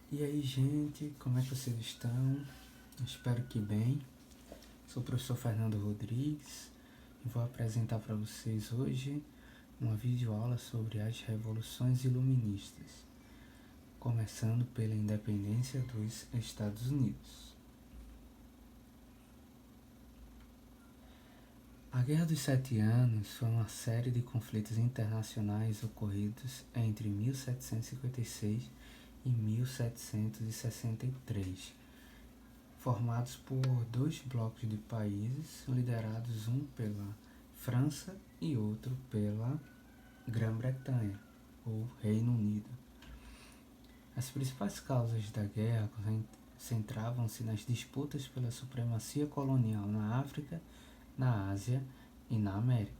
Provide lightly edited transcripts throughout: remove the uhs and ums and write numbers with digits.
E aí, gente, como é que vocês estão? Espero que bem. Sou o professor Fernando Rodrigues e vou apresentar para vocês hoje uma videoaula sobre as revoluções iluministas, começando pela independência dos Estados Unidos. A Guerra dos Sete Anos foi uma série de conflitos internacionais ocorridos entre 1756 e 1763, formados por dois blocos de países, liderados um pela França e outro pela Grã-Bretanha, ou Reino Unido. As principais causas da guerra centravam-se nas disputas pela supremacia colonial na África, na Ásia e na América.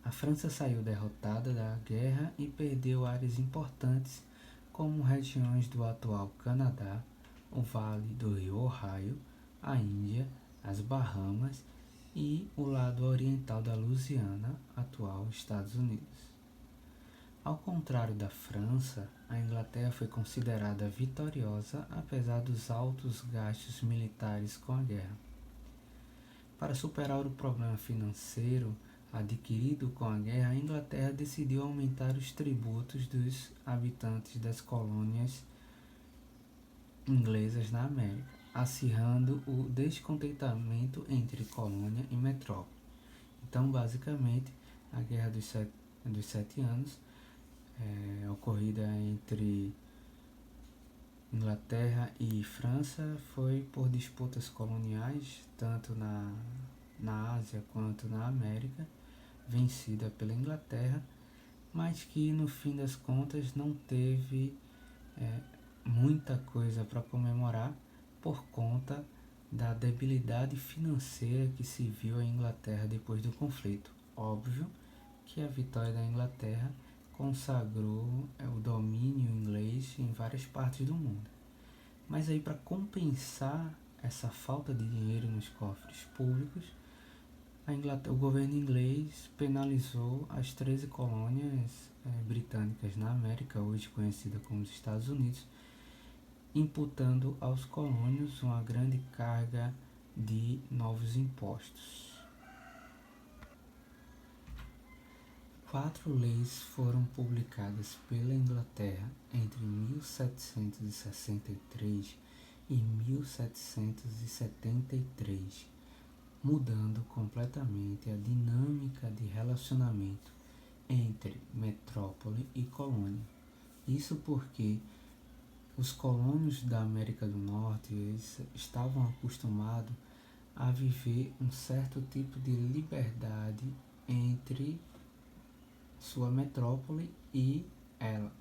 A França saiu derrotada da guerra e perdeu áreas importantes como regiões do atual Canadá, o Vale do Rio Ohio, a Índia, as Bahamas e o lado oriental da Louisiana, atual Estados Unidos. Ao contrário da França, a Inglaterra foi considerada vitoriosa apesar dos altos gastos militares com a guerra. Para superar o problema financeiro adquirido com a guerra, a Inglaterra decidiu aumentar os tributos dos habitantes das colônias inglesas na América, acirrando o descontentamento entre colônia e metrópole. Então, basicamente, a Guerra dos Sete Anos, ocorrida entre Inglaterra e França, foi por disputas coloniais, tanto na Ásia quanto na América, vencida pela Inglaterra, mas que no fim das contas não teve muita coisa para comemorar por conta da debilidade financeira que se viu a Inglaterra depois do conflito. Óbvio que a vitória da Inglaterra consagrou o domínio inglês em várias partes do mundo. Mas aí, para compensar essa falta de dinheiro nos cofres públicos, o governo inglês penalizou as 13 colônias britânicas na América, hoje conhecida como os Estados Unidos, imputando aos colônios uma grande carga de novos impostos. 4 leis foram publicadas pela Inglaterra entre 1763 e 1773, mudando completamente a dinâmica de relacionamento entre metrópole e colônia. Isso porque os colônios da América do Norte estavam acostumados a viver um certo tipo de liberdade entre sua metrópole e ela.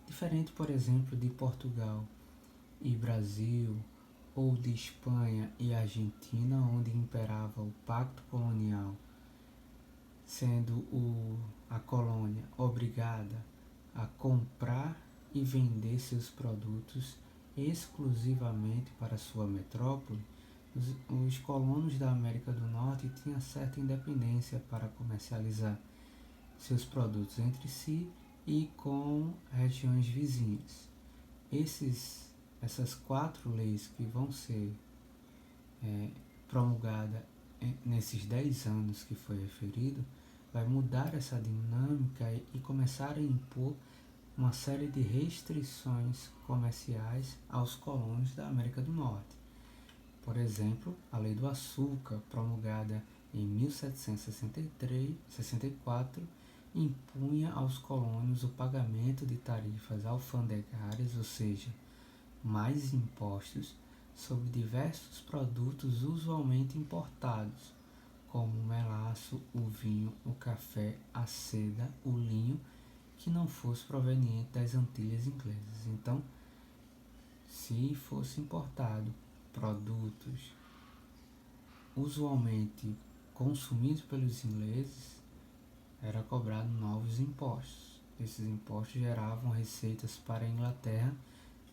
Diferente, por exemplo, de Portugal e Brasil, ou de Espanha e Argentina, onde imperava o pacto colonial, sendo a colônia obrigada a comprar e vender seus produtos exclusivamente para sua metrópole. Os colonos da América do Norte tinham certa independência para comercializar seus produtos entre si e com regiões vizinhas. Essas 4 leis que vão ser promulgadas nesses 10 anos que foi referido, vai mudar essa dinâmica e começar a impor uma série de restrições comerciais aos colonos da América do Norte. Por exemplo, a Lei do Açúcar, promulgada em 1764, impunha aos colônios o pagamento de tarifas alfandegárias, ou seja, mais impostos sobre diversos produtos usualmente importados, como o melaço, o vinho, o café, a seda, o linho, que não fosse proveniente das Antilhas inglesas. Então, se fosse importado produtos usualmente consumidos pelos ingleses, era cobrado novos impostos. Esses impostos geravam receitas para a Inglaterra,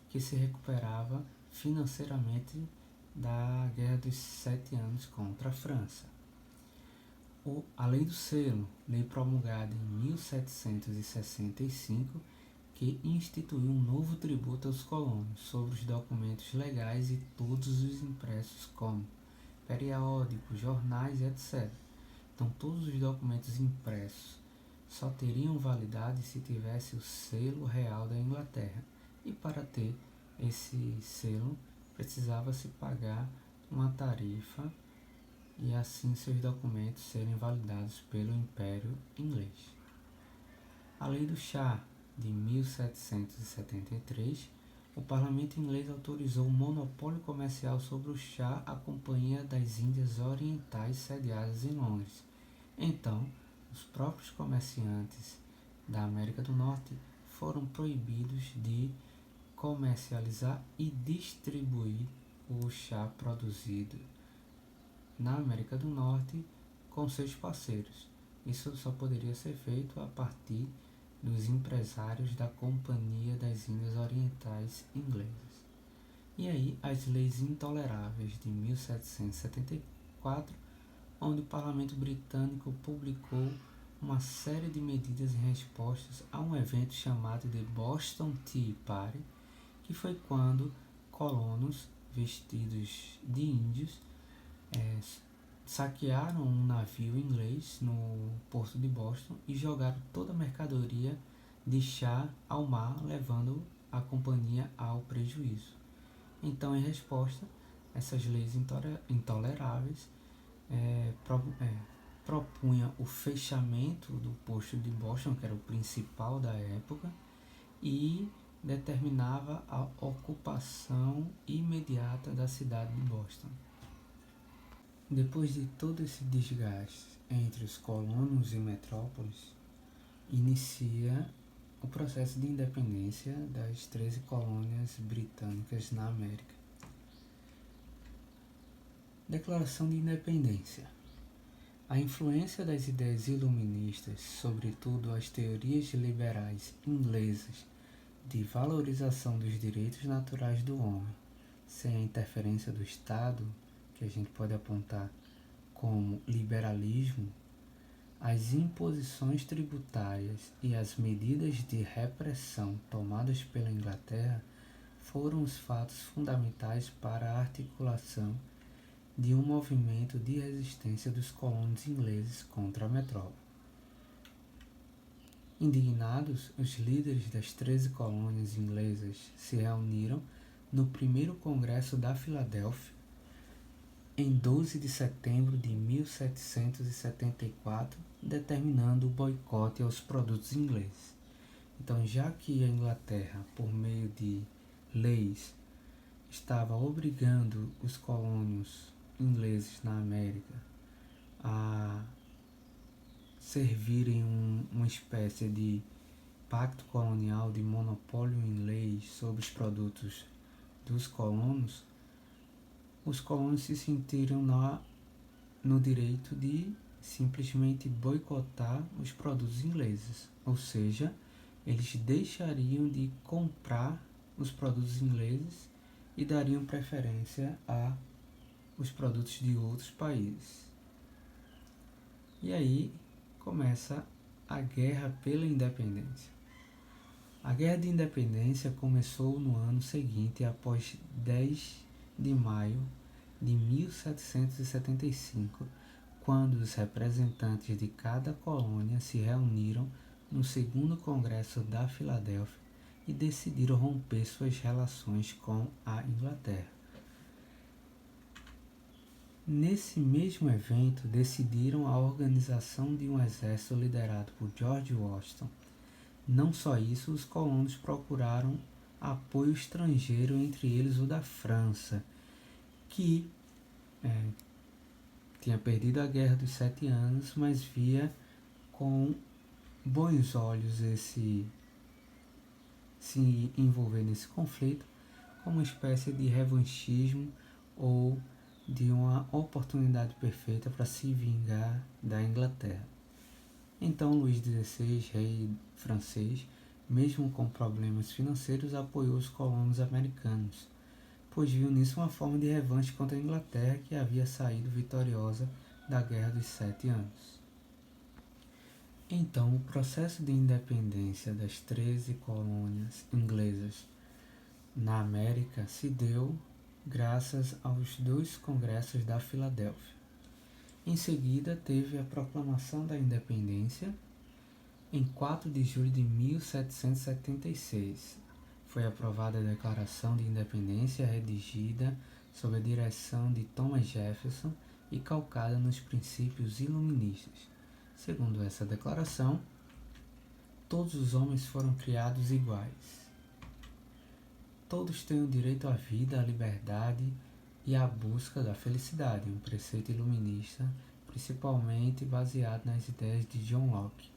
que se recuperava financeiramente da Guerra dos 7 Anos contra a França. A Lei do Selo, lei promulgada em 1765, que instituiu um novo tributo aos colonos sobre os documentos legais e todos os impressos, como periódicos, jornais, etc. Então, todos os documentos impressos só teriam validade se tivesse o selo real da Inglaterra. E para ter esse selo, precisava-se pagar uma tarifa e assim seus documentos serem validados pelo Império Inglês. A Lei do Chá de 1773, o parlamento inglês autorizou o monopólio comercial sobre o chá à Companhia das Índias Orientais sediadas em Londres. Então, os próprios comerciantes da América do Norte foram proibidos de comercializar e distribuir o chá produzido na América do Norte com seus parceiros. Isso só poderia ser feito a partir dos empresários da Companhia das Índias Orientais Inglesas. E aí, as Leis Intoleráveis de 1774, onde o parlamento britânico publicou uma série de medidas em respostas a um evento chamado de Boston Tea Party, que foi quando colonos vestidos de índios saquearam um navio inglês no porto de Boston e jogaram toda a mercadoria de chá ao mar, levando a companhia ao prejuízo. Então, em resposta, essas leis intoleráveis propunha o fechamento do posto de Boston, que era o principal da época, e determinava a ocupação imediata da cidade de Boston. Depois de todo esse desgaste entre os colonos e metrópoles, inicia o processo de independência das 13 colônias britânicas na América. Declaração de Independência. A influência das ideias iluministas, sobretudo as teorias liberais inglesas de valorização dos direitos naturais do homem, sem a interferência do Estado, que a gente pode apontar como liberalismo, as imposições tributárias e as medidas de repressão tomadas pela Inglaterra foram os fatos fundamentais para a articulação de um movimento de resistência dos colonos ingleses contra a metrópole. Indignados, os líderes das 13 colônias inglesas se reuniram no primeiro Congresso da Filadélfia em 12 de setembro de 1774, determinando o boicote aos produtos ingleses. Então, já que a Inglaterra, por meio de leis, estava obrigando os colonos ingleses na América a servirem uma espécie de pacto colonial de monopólio inglês sobre os produtos dos colonos, os colonos se sentiram no direito de simplesmente boicotar os produtos ingleses, ou seja, eles deixariam de comprar os produtos ingleses e dariam preferência a os produtos de outros países. E aí começa a Guerra pela Independência. A Guerra de Independência começou no ano seguinte, após 10 de maio de 1775, quando os representantes de cada colônia se reuniram no segundo Congresso da Filadélfia e decidiram romper suas relações com a Inglaterra. Nesse mesmo evento, decidiram a organização de um exército liderado por George Washington. Não só isso, os colonos procuraram apoio estrangeiro, entre eles o da França, que tinha perdido a Guerra dos 7 Anos, mas via com bons olhos se envolver nesse conflito como uma espécie de revanchismo ou de uma oportunidade perfeita para se vingar da Inglaterra. Então Luís XVI, rei francês, mesmo com problemas financeiros, apoiou os colonos americanos, pois viu nisso uma forma de revanche contra a Inglaterra, que havia saído vitoriosa da Guerra dos 7 Anos. Então, o processo de independência das 13 colônias inglesas na América se deu graças aos dois congressos da Filadélfia. Em seguida, teve a proclamação da independência em 4 de julho de 1776. Foi aprovada a Declaração de Independência, redigida sob a direção de Thomas Jefferson e calcada nos princípios iluministas. Segundo essa declaração, todos os homens foram criados iguais. Todos têm o direito à vida, à liberdade e à busca da felicidade, um preceito iluminista, principalmente baseado nas ideias de John Locke.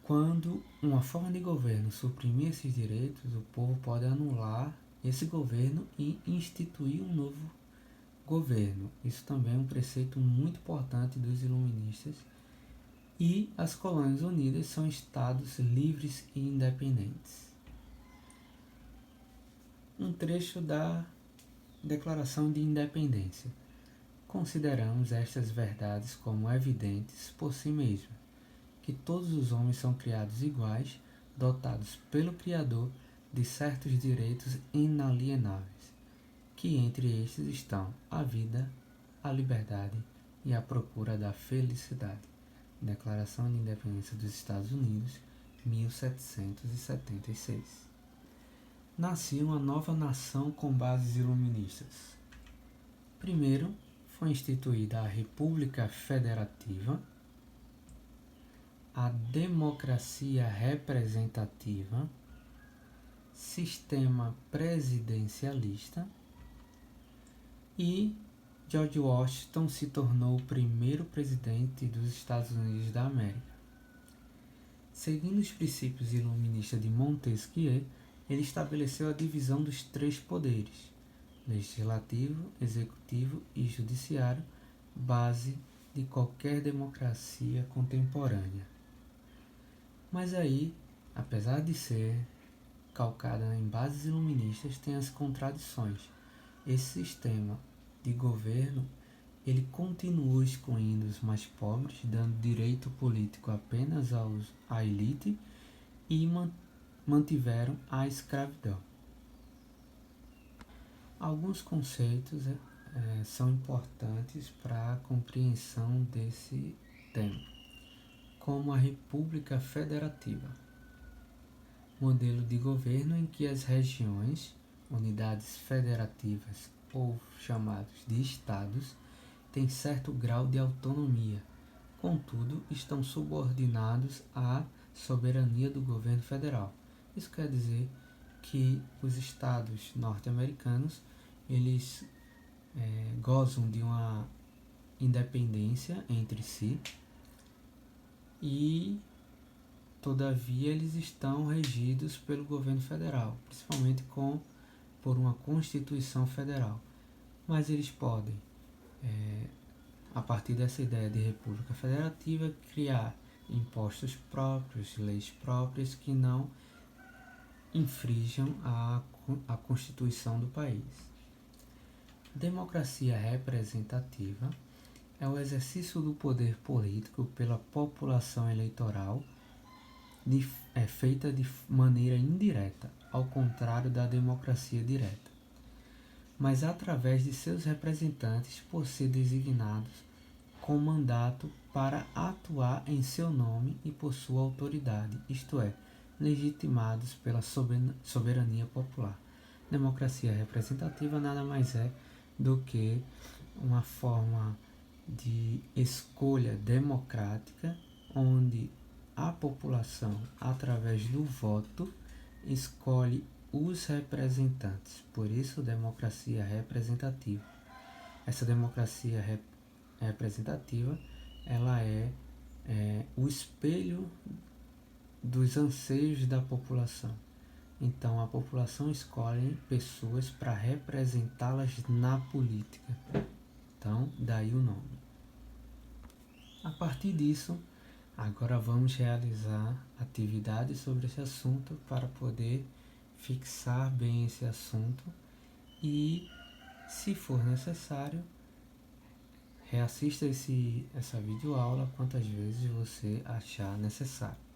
Quando uma forma de governo suprimir esses direitos, o povo pode anular esse governo e instituir um novo governo. Isso também é um preceito muito importante dos iluministas. E as colônias unidas são estados livres e independentes. Um trecho da Declaração de Independência. Consideramos estas verdades como evidentes por si mesmas, que todos os homens são criados iguais, dotados pelo Criador de certos direitos inalienáveis, que entre estes estão a vida, a liberdade e a procura da felicidade. Declaração de Independência dos Estados Unidos, 1776. Nascia uma nova nação com bases iluministas. Primeiro, foi instituída a República Federativa, a democracia representativa, sistema presidencialista e George Washington se tornou o primeiro presidente dos Estados Unidos da América. Seguindo os princípios iluministas de Montesquieu, ele estabeleceu a divisão dos 3 poderes, legislativo, executivo e judiciário, base de qualquer democracia contemporânea. Mas aí, apesar de ser calcada em bases iluministas, tem as contradições. Esse sistema de governo, ele continua excluindo os mais pobres, dando direito político apenas à elite e mantiveram a escravidão. Alguns conceitos são importantes para a compreensão desse tema, como a República Federativa, modelo de governo em que as regiões, unidades federativas ou chamados de estados, têm certo grau de autonomia, contudo estão subordinados à soberania do governo federal. Isso quer dizer que os estados norte-americanos eles gozam de uma independência entre si e, todavia, eles estão regidos pelo governo federal, principalmente por uma Constituição Federal. Mas eles podem, a partir dessa ideia de República Federativa, criar impostos próprios, leis próprias que não infringam a Constituição do país. Democracia representativa é o exercício do poder político pela população eleitoral feita de maneira indireta, ao contrário da democracia direta, mas através de seus representantes por ser designados com mandato para atuar em seu nome e por sua autoridade, isto é, legitimados pela soberania popular. Democracia representativa nada mais é do que uma forma de escolha democrática, onde a população, através do voto, escolhe os representantes. Por isso, democracia representativa. Essa democracia representativa, ela é o espelho dos anseios da população. Então, a população escolhe pessoas para representá-las na política. Então, daí o nome. A partir disso, agora vamos realizar atividades sobre esse assunto para poder fixar bem esse assunto e, se for necessário, Reassista essa videoaula quantas vezes você achar necessário.